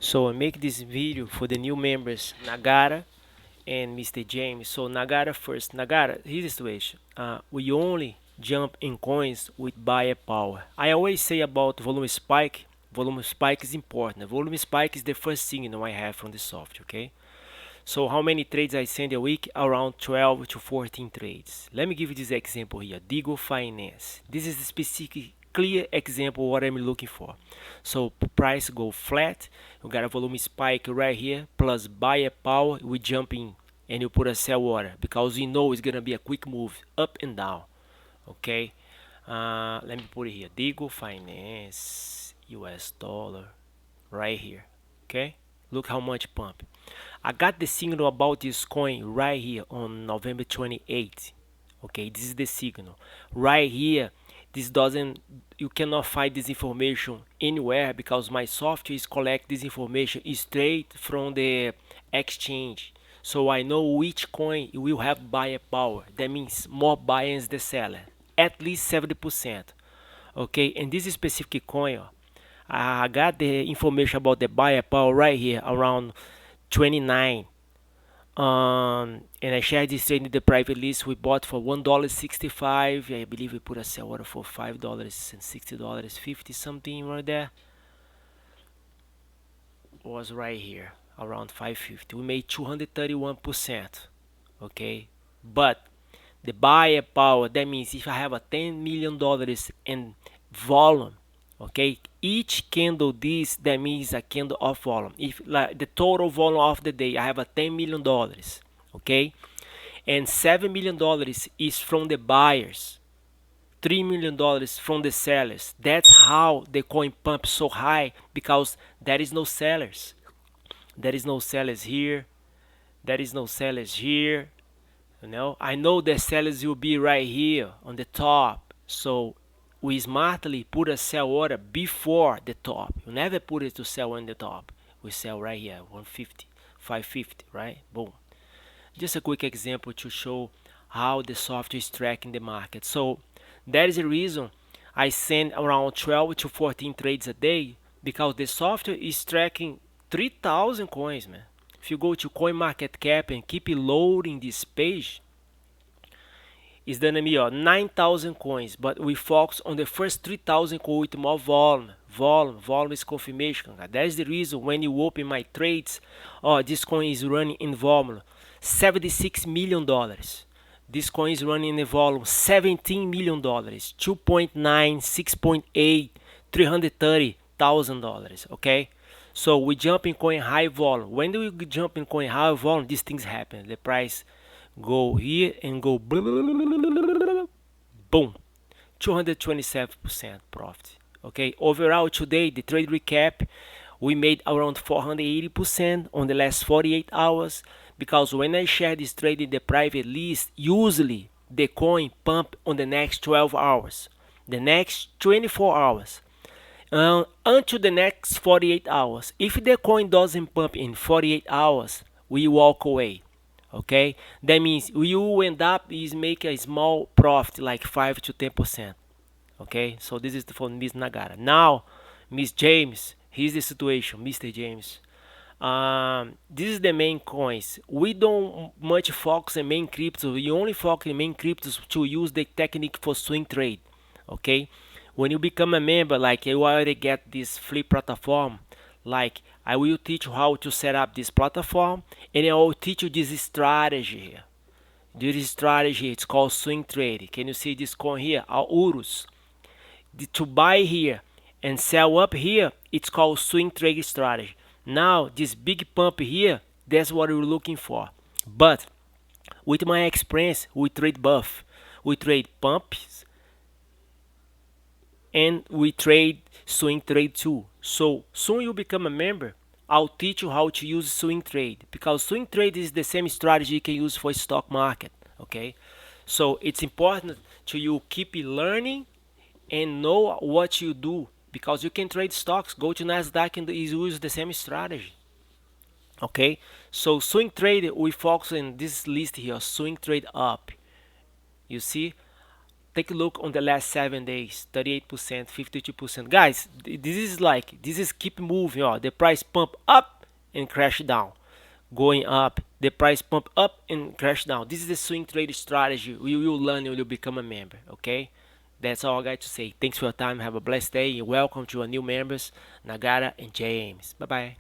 So I make this video for the new members, Nagara and Mr. James. So Nagara first. Nagara, here's the situation. We only jump in coins with buyer power. I always say about volume spike. Volume spike is important. The volume spike is the first signal I have from the software. Okay. So how many trades I send a week? Around 12 to 14 trades. Let me give you this example here. Digo Finance. This is the specific clear example what I'm looking for. So price go flat, you got a volume spike right here, plus buyer power, we jump in and you put a sell order because you know it's gonna be a quick move up and down. Okay. Let me put it here. Digo Finance US dollar right here. Okay. Look how much pump. I got the signal about this coin right here on November 28th. Okay, this is the signal. Right here, this doesn't, you cannot find this information anywhere because my software is collect this information straight from the exchange. So I know which coin will have buyer power. That means more buyers than the seller. At least 70%. Okay, and this specific coin, I got the information about the buyer power right here around 29. And I shared this trade in the private list. We bought for $1.65. I believe we put a sell order for $5 and $60.50 something right there. Was right here around 550. We made 231%. Okay, but the buyer power, that means if I have a $10 million in volume, okay, each candle this, that means a candle of volume. If like the total volume of the day, I have a $10 million, okay, and $7 million is from the buyers, $3 million from the sellers. That's how the coin pumps so high, because there is no sellers. There is no sellers here. There is no sellers here. You know, I know the sellers will be right here on the top. So we smartly put a sell order before the top. You never put it to sell on the top. We sell right here, 150, 550, right? Boom. Just a quick example to show how the software is tracking the market. So that is the reason I send around 12 to 14 trades a day, because the software is tracking 3,000 coins, man. If you go to CoinMarketCap and keep loading this page, it's gonna be 9,000 coins, but we focus on the first 3,000 coins with more volume. Volume is confirmation. That is the reason when you open my trades, this coin is running in volume, $76 million. This coin is running in volume, $17 million, 2.9, 6.8, $330,000. Okay, so we jump in coin high volume. When do we jump in coin high volume? These things happen. The price go here and go boom, 227% profit. Okay, overall today, the trade recap, we made around 480% on the last 48 hours, because when I share this trade in the private list, usually the coin pump on the next 12 hours, the next 24 hours, until the next 48 hours. If the coin doesn't pump in 48 hours, we walk away. Okay, that means you end up is make a small profit, like 5 to 10%. Okay, so this is for Miss Nagara. Now Miss James, here's the situation. Mr. James, this is the main coins. We don't much focus on main cryptos. We only focus on main cryptos to use the technique for swing trade. Okay, when you become a member, like you already get this free platform, like I will teach you how to set up this platform, and I will teach you this strategy here. This strategy, it's called swing trade. Can you see this coin here, Urus? To buy here and sell up here, it's called swing trade strategy. Now this big pump here, that's what we're looking for. But with my experience, we trade buff, we trade pumps, and we trade swing trade too. So soon you become a member, I'll teach you how to use swing trade, because swing trade is the same strategy you can use for stock market. Okay, so it's important to you keep learning and know what you do, because you can trade stocks, go to NASDAQ and use the same strategy. Okay, so swing trade, we focus in this list here, swing trade up. You see, Take a look on the last 7 days, 38%, 52%. Guys, this is keep moving. The price pump up and crash down. Going up, the price pump up and crash down. This is the swing trade strategy. You will learn when you become a member, okay? That's all I got to say. Thanks for your time. Have a blessed day. Welcome to our new members, Nagara and James. Bye-bye.